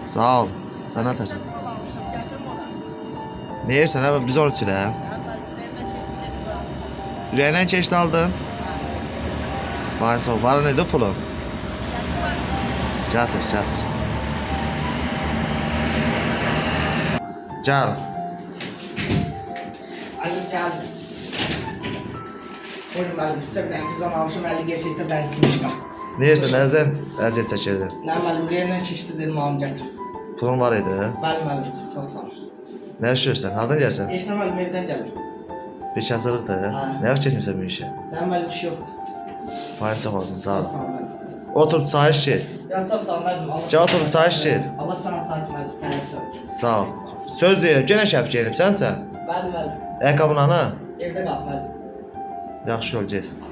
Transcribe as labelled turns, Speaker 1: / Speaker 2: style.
Speaker 1: Sağ ol. Sana teşekkür. Ne yersen abi biz onu çile. Yüreğinden çeşit aldın. Fayın sağ ol. Var neydi pulun? Çatır. Gel.
Speaker 2: Ali geldi. Buyurun Ali, size bir biz onu almışım, 50 gevlikte ben silmişim.
Speaker 1: Ne yersen əzəm əziyyət çəkirdi.
Speaker 2: Ne malum, reynen çeşitli dedim ağam getir.
Speaker 1: Pulun var idi.
Speaker 2: Benim malum, çok sağ ol.
Speaker 1: Nə yaşayırsan? Hardan gəlsən?
Speaker 2: Hiç ne malum, evden geldim.
Speaker 1: Bir kasırlıqdır.
Speaker 2: Ha.
Speaker 1: Nə vaxt getmirsən bu işə?
Speaker 2: Ne malum, bir şey yoktu.
Speaker 1: Fayın sağ olsun, sağ ol.
Speaker 2: Çok sağ ol malum.
Speaker 1: Otur, çay iç get.
Speaker 2: Ya çok sağ ol malum.
Speaker 1: Gel otur, çay iç get.
Speaker 2: Allah sana sağ olsun malum, tanesi ol.
Speaker 1: Sağ ol. Söz deyirəm, genə şəp geyinibsən sən?
Speaker 2: Benim malum,
Speaker 1: Ayaqqabını ana.
Speaker 2: evde kal malum.
Speaker 1: Yaxşı ol, get.
Speaker 2: Sağ ol.